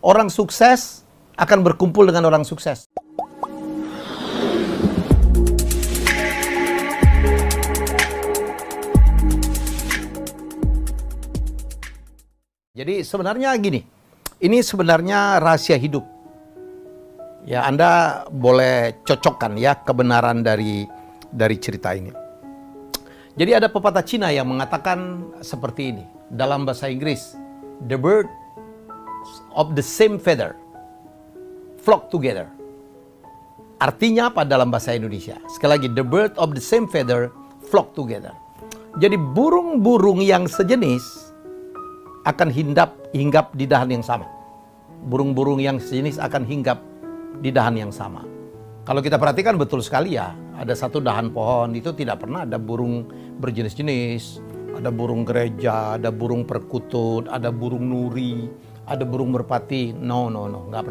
Orang sukses akan berkumpul dengan orang sukses. Jadi sebenarnya gini, ini sebenarnya rahasia hidup. Ya, Anda boleh cocokkan ya kebenaran dari cerita ini. Jadi ada pepatah Cina yang mengatakan seperti ini dalam bahasa Inggris, the bird of the same feather flock together. Artinya apa dalam bahasa Indonesia? Sekali lagi, the bird of the same feather flock together. Jadi burung-burung yang sejenis akan hinggap di dahan yang sama. Burung-burung yang sejenis akan hinggap di dahan yang sama. Kalau kita perhatikan betul sekali ya, ada satu dahan pohon itu tidak pernah ada burung berjenis-jenis. Ada burung gereja, ada burung perkutut, ada burung nuri, ada burung merpati. No, nggak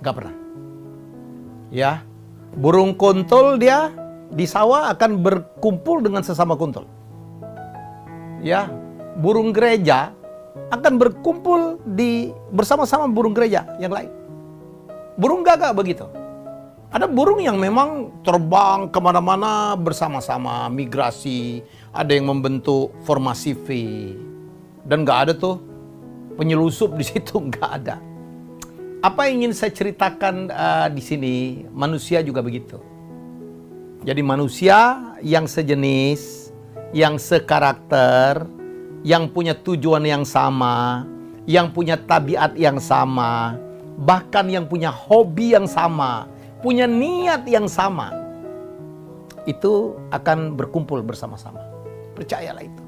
pernah. Ya, burung kuntul dia di sawah akan berkumpul dengan sesama kuntul. Ya, burung gereja akan berkumpul bersama-sama burung gereja yang lain. Burung gagak begitu. Ada burung yang memang terbang kemana-mana bersama-sama, migrasi. Ada yang membentuk formasi V. Dan nggak ada tuh penyelusup di situ, nggak ada. Apa yang ingin saya ceritakan di sini, manusia juga begitu. Jadi manusia yang sejenis, yang sekarakter, yang punya tujuan yang sama, yang punya tabiat yang sama, bahkan yang punya hobi yang sama, punya niat yang sama, itu akan berkumpul bersama-sama. Percayalah itu.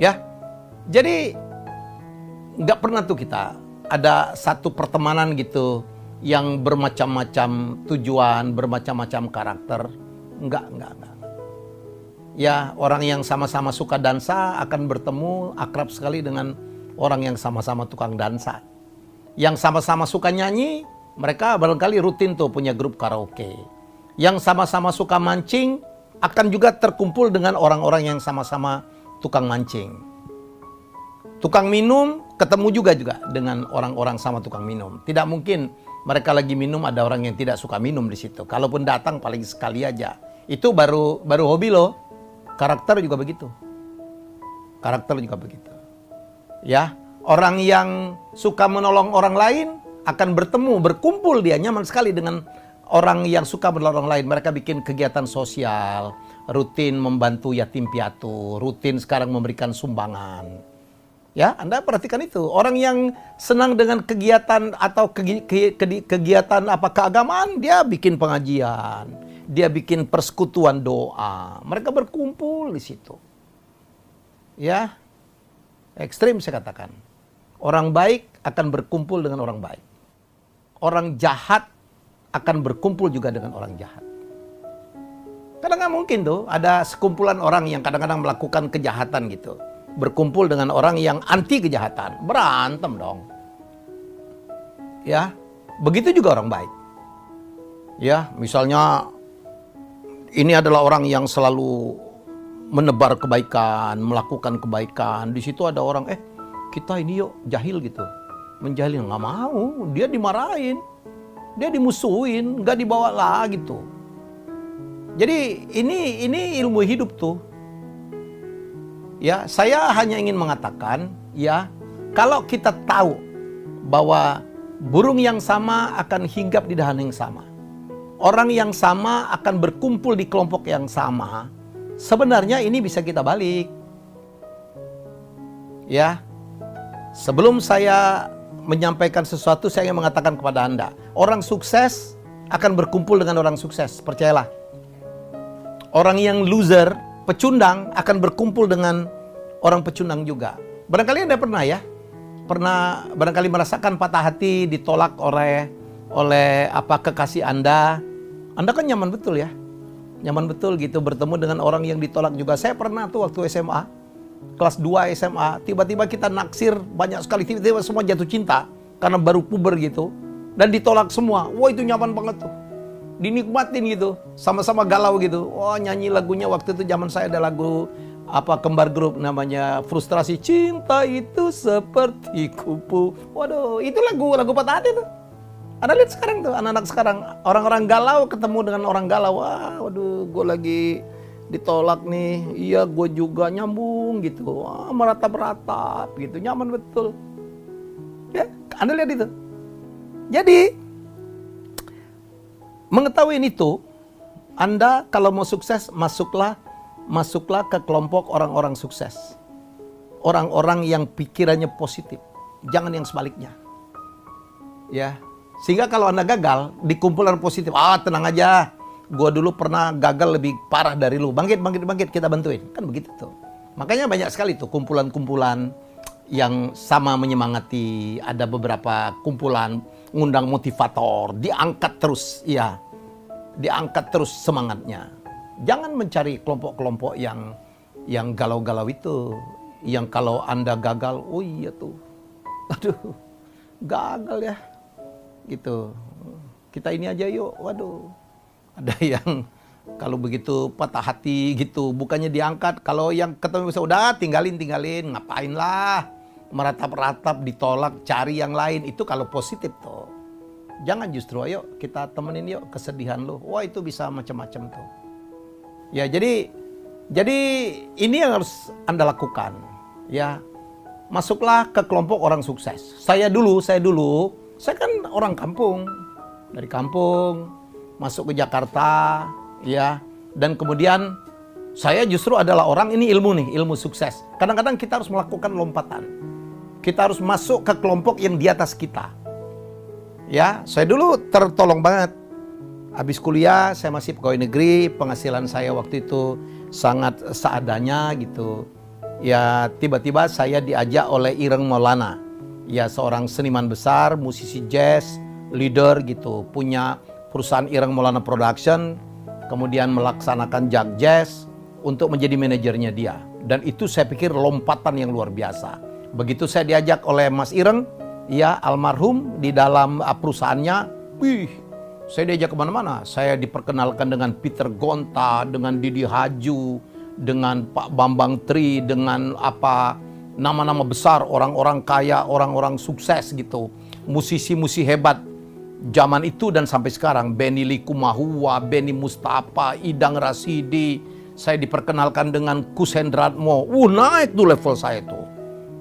Ya, jadi nggak pernah tuh kita ada satu pertemanan gitu yang bermacam-macam tujuan, bermacam-macam karakter. Enggak. Ya, orang yang sama-sama suka dansa akan bertemu akrab sekali dengan orang yang sama-sama tukang dansa. Yang sama-sama suka nyanyi, mereka barangkali rutin tuh punya grup karaoke. Yang sama-sama suka mancing akan juga terkumpul dengan orang-orang yang sama-sama tukang mancing. Tukang minum ketemu juga dengan orang-orang sama tukang minum. Tidak mungkin mereka lagi minum ada orang yang tidak suka minum di situ. Kalaupun datang paling sekali aja. Itu baru hobi loh. Karakter juga begitu. Ya, orang yang suka menolong orang lain akan berkumpul dia nyaman sekali dengan orang yang suka menolong orang lain. Mereka bikin kegiatan sosial, rutin membantu yatim piatu, rutin sekarang memberikan sumbangan. Ya, Anda perhatikan itu. Orang yang senang dengan kegiatan atau kegiatan keagamaan, dia bikin pengajian, dia bikin persekutuan doa. Mereka berkumpul di situ. Ya, ekstrim saya katakan. Orang baik akan berkumpul dengan orang baik. Orang jahat akan berkumpul juga dengan orang jahat. Kadang nggak mungkin tuh ada sekumpulan orang yang kadang-kadang melakukan kejahatan gitu. Berkumpul dengan orang yang anti kejahatan. Berantem dong. Ya, begitu juga orang baik. Ya, misalnya ini adalah orang yang selalu menebar kebaikan, melakukan kebaikan. Di situ ada orang, kita ini yuk jahil gitu. Menjahilin, nggak mau. Dia dimarahin. Dia dimusuhin, nggak dibawa lah gitu. Jadi ini ilmu hidup tuh. Ya, saya hanya ingin mengatakan, ya, kalau kita tahu bahwa burung yang sama akan hinggap di dahan yang sama. Orang yang sama akan berkumpul di kelompok yang sama. Sebenarnya ini bisa kita balik. Ya. Sebelum saya menyampaikan sesuatu, saya ingin mengatakan kepada Anda, orang sukses akan berkumpul dengan orang sukses, percayalah. Orang yang loser, pecundang akan berkumpul dengan orang pecundang juga. Barangkali Anda pernah ya? Barangkali merasakan patah hati, ditolak oleh kekasih Anda. Anda kan nyaman betul ya? Nyaman betul gitu bertemu dengan orang yang ditolak juga. Saya pernah tuh waktu SMA, kelas 2 SMA, tiba-tiba kita naksir banyak sekali, tiba-tiba semua jatuh cinta karena baru puber gitu. Dan ditolak semua. Wah, itu nyaman banget tuh. Dinikmatin gitu, sama-sama galau gitu. Wah, nyanyi lagunya waktu itu zaman saya ada lagu apa kembar grup namanya Frustrasi. Cinta itu seperti kupu. Waduh, itu lagu patah hati tuh. Anda lihat sekarang tuh, anak-anak sekarang, orang-orang galau ketemu dengan orang galau. Wah, waduh, gue lagi ditolak nih. Iya, gue juga nyambung gitu. Wah, meratap-ratap gitu, nyaman betul. Ya, Anda lihat itu. Jadi, mengetahui itu, Anda kalau mau sukses, masuklah ke kelompok orang-orang sukses. Orang-orang yang pikirannya positif. Jangan yang sebaliknya. Ya. Sehingga kalau Anda gagal di kumpulan positif, tenang aja. Gua dulu pernah gagal lebih parah dari lu. Bangkit, kita bantuin. Kan begitu tuh. Makanya banyak sekali tuh kumpulan-kumpulan yang sama menyemangati. Ada beberapa kumpulan ngundang motivator, diangkat terus, ya. Diangkat terus semangatnya. Jangan mencari kelompok-kelompok yang galau-galau itu. Yang kalau Anda gagal, oh iya tuh. Aduh, gagal ya. Gitu. Kita ini aja yuk. Waduh. Ada yang kalau begitu patah hati gitu, bukannya diangkat. Kalau yang ketemu bisa udah tinggalin, ngapain lah. Meratap-ratap, ditolak, cari yang lain. Itu kalau positif tuh. Jangan justru, ayo kita temenin yuk kesedihan lu. Wah, itu bisa macam-macam tuh. Ya, jadi ini yang harus Anda lakukan. Ya, masuklah ke kelompok orang sukses. Saya dulu, saya kan orang kampung. Dari kampung, masuk ke Jakarta, ya. Dan kemudian saya justru adalah orang, ini ilmu sukses. Kadang-kadang kita harus melakukan lompatan. Kita harus masuk ke kelompok yang di atas kita. Ya, saya dulu tertolong banget. Habis kuliah, saya masih pegawai negeri, penghasilan saya waktu itu sangat seadanya gitu. Ya, tiba-tiba saya diajak oleh Ireng Maulana. Ya, seorang seniman besar, musisi jazz, leader gitu. Punya perusahaan Ireng Maulana Production, kemudian melaksanakan Jag Jazz untuk menjadi manajernya dia. Dan itu saya pikir lompatan yang luar biasa. Begitu saya diajak oleh Mas Ireng, ya almarhum, di dalam perusahaannya, saya diajak kemana-mana. Saya diperkenalkan dengan Peter Gonta, dengan Didi Haju, dengan Pak Bambang Tri, dengan nama-nama besar, orang-orang kaya, orang-orang sukses gitu. Musisi-musisi hebat zaman itu dan sampai sekarang. Benny Likumahua, Benny Mustafa, Idang Rasidi. Saya diperkenalkan dengan Kus Hendratmo. Naik tuh level saya tuh.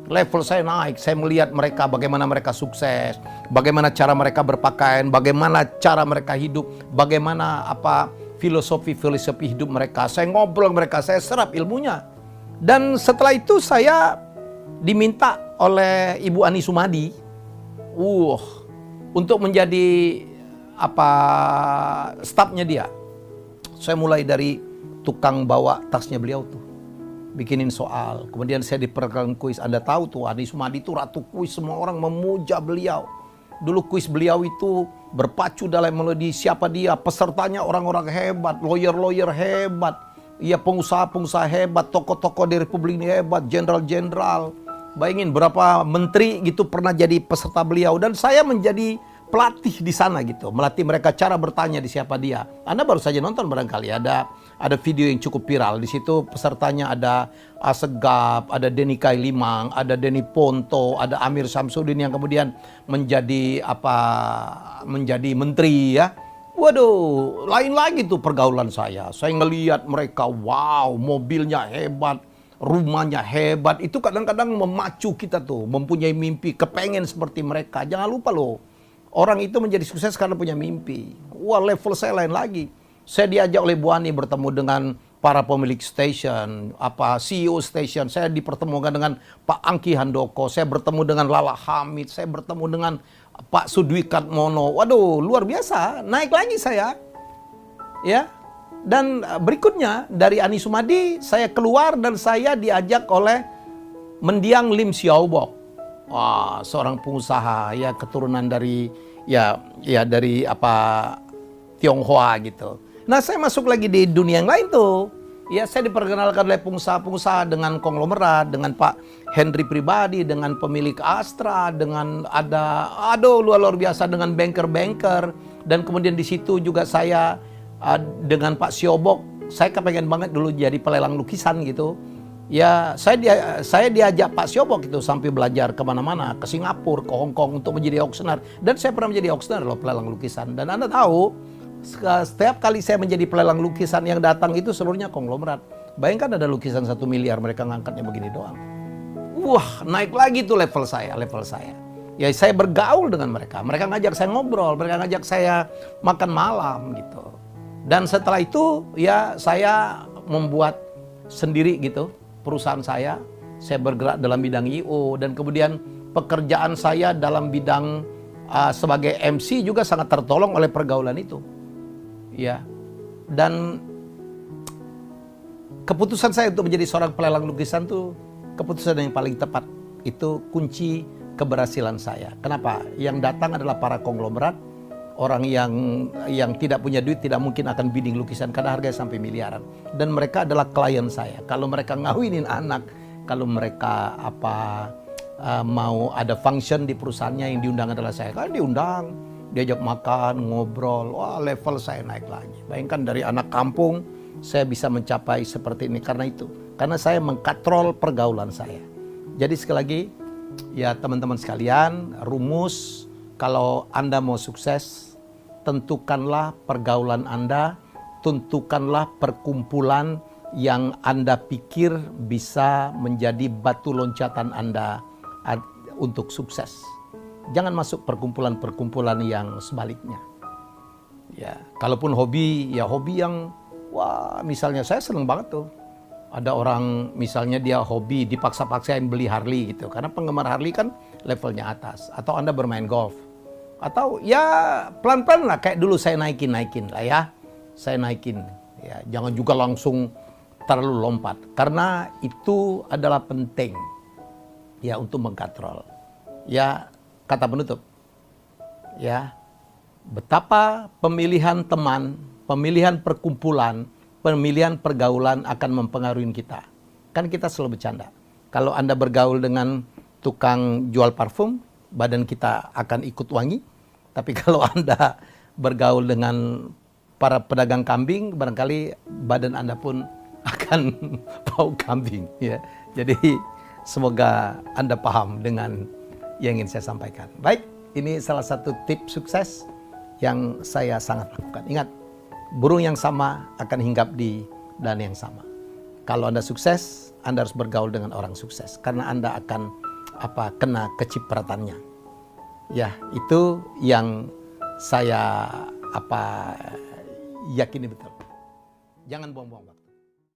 Level saya naik. Saya melihat mereka, bagaimana mereka sukses, bagaimana cara mereka berpakaian, bagaimana cara mereka hidup, bagaimana filosofi hidup mereka. Saya ngobrol mereka, saya serap ilmunya. Dan setelah itu saya diminta oleh Ibu Ani Sumadi untuk menjadi stafnya dia. Saya mulai dari tukang bawa tasnya beliau tuh, bikinin soal. Kemudian saya diperkenalkan kuis. Anda tahu tuh, Ani Sumadi itu ratu kuis, semua orang memuja beliau. Dulu kuis beliau itu berpacu dalam melodi. Siapa dia? Pesertanya orang-orang hebat, lawyer-lawyer hebat, ya pengusaha-pengusaha hebat, tokoh-tokoh di Republik ini hebat, jenderal-jenderal. Bayangin berapa menteri gitu pernah jadi peserta beliau. Dan saya menjadi pelatih di sana gitu, melatih mereka cara bertanya di siapa dia. Anda baru saja nonton barangkali, ada video yang cukup viral. Di situ pesertanya ada Asegaf, ada Denny Kailimang, ada Denny Ponto, ada Amir Samsudin yang kemudian menjadi menteri ya. Waduh, lain lagi tuh pergaulan saya. Saya ngelihat mereka, wow, mobilnya hebat, rumahnya hebat. Itu kadang-kadang memacu kita tuh, mempunyai mimpi, kepengen seperti mereka. Jangan lupa loh, orang itu menjadi sukses karena punya mimpi. Wah, level saya lain lagi. Saya diajak oleh Bu Ani bertemu dengan para pemilik stasiun, CEO stasiun. Saya dipertemukan dengan Pak Angki Handoko. Saya bertemu dengan Lala Hamid. Saya bertemu dengan Pak Sudwikat Mono. Waduh, luar biasa. Naik lagi saya. Ya. Dan berikutnya dari Ani Sumadi, saya keluar dan saya diajak oleh Mendiang Lim Xiaobok. Wah, seorang pengusaha ya, keturunan dari dari Tionghoa gitu. Nah, saya masuk lagi di dunia yang lain tuh. Ya, saya diperkenalkan oleh pengusaha-pengusaha dengan konglomerat, dengan Pak Henry Pribadi, dengan pemilik Astra, dengan luar biasa, dengan banker-banker. Dan kemudian di situ juga saya dengan Pak Siobok, saya kepengen banget dulu jadi pelelang lukisan gitu. Ya, saya diajak Pak Siobok itu sampai belajar kemana-mana, ke Singapura, ke Hong Kong untuk menjadi auctioneer. Dan saya pernah menjadi auctioneer loh, pelelang lukisan. Dan Anda tahu, setiap kali saya menjadi pelelang lukisan yang datang itu seluruhnya konglomerat. Bayangkan ada lukisan 1 miliar, mereka ngangkatnya begini doang. Wah, naik lagi tuh level saya. Ya, saya bergaul dengan mereka. Mereka ngajak saya ngobrol, mereka ngajak saya makan malam gitu. Dan setelah itu, ya saya membuat sendiri gitu perusahaan saya bergerak dalam bidang I.O. dan kemudian pekerjaan saya dalam bidang sebagai MC juga sangat tertolong oleh pergaulan itu. Ya. Dan keputusan saya untuk menjadi seorang pelelang lukisan tuh keputusan yang paling tepat. Itu kunci keberhasilan saya. Kenapa? Yang datang adalah para konglomerat, orang yang tidak punya duit tidak mungkin akan bidding lukisan karena harganya sampai miliaran. Dan mereka adalah klien saya. Kalau mereka ngawinin anak, kalau mereka mau ada function di perusahaannya yang diundang adalah saya. Kalau diundang, diajak makan, ngobrol, wah level saya naik lagi. Bayangkan dari anak kampung, saya bisa mencapai seperti ini karena itu. Karena saya mengkatrol pergaulan saya. Jadi sekali lagi, ya teman-teman sekalian, rumus kalau Anda mau sukses, tentukanlah pergaulan Anda, tentukanlah perkumpulan yang Anda pikir bisa menjadi batu loncatan Anda untuk sukses. Jangan masuk perkumpulan-perkumpulan yang sebaliknya. Ya, kalaupun hobi, ya hobi yang, wah misalnya saya seneng banget tuh. Ada orang misalnya dia hobi dipaksa-paksain beli Harley gitu. Karena penggemar Harley kan levelnya atas. Atau Anda bermain golf. Atau ya pelan-pelan lah kayak dulu saya naikin lah ya. Saya naikin ya, jangan juga langsung terlalu lompat karena itu adalah penting ya untuk mengkatrol. Ya, kata penutup. Ya. Betapa pemilihan teman, pemilihan perkumpulan, pemilihan pergaulan akan mempengaruhi kita. Kan kita selalu bercanda. Kalau Anda bergaul dengan tukang jual parfum, badan kita akan ikut wangi. Tapi kalau Anda bergaul dengan para pedagang kambing, barangkali badan Anda pun akan bau kambing. Ya. Jadi semoga Anda paham dengan yang ingin saya sampaikan. Baik, ini salah satu tips sukses yang saya sangat lakukan. Ingat, burung yang sama akan hinggap di dan yang sama. Kalau Anda sukses, Anda harus bergaul dengan orang sukses. Karena Anda akan kena kecipratannya. Ya, itu yang saya yakini betul. Jangan buang-buang waktu.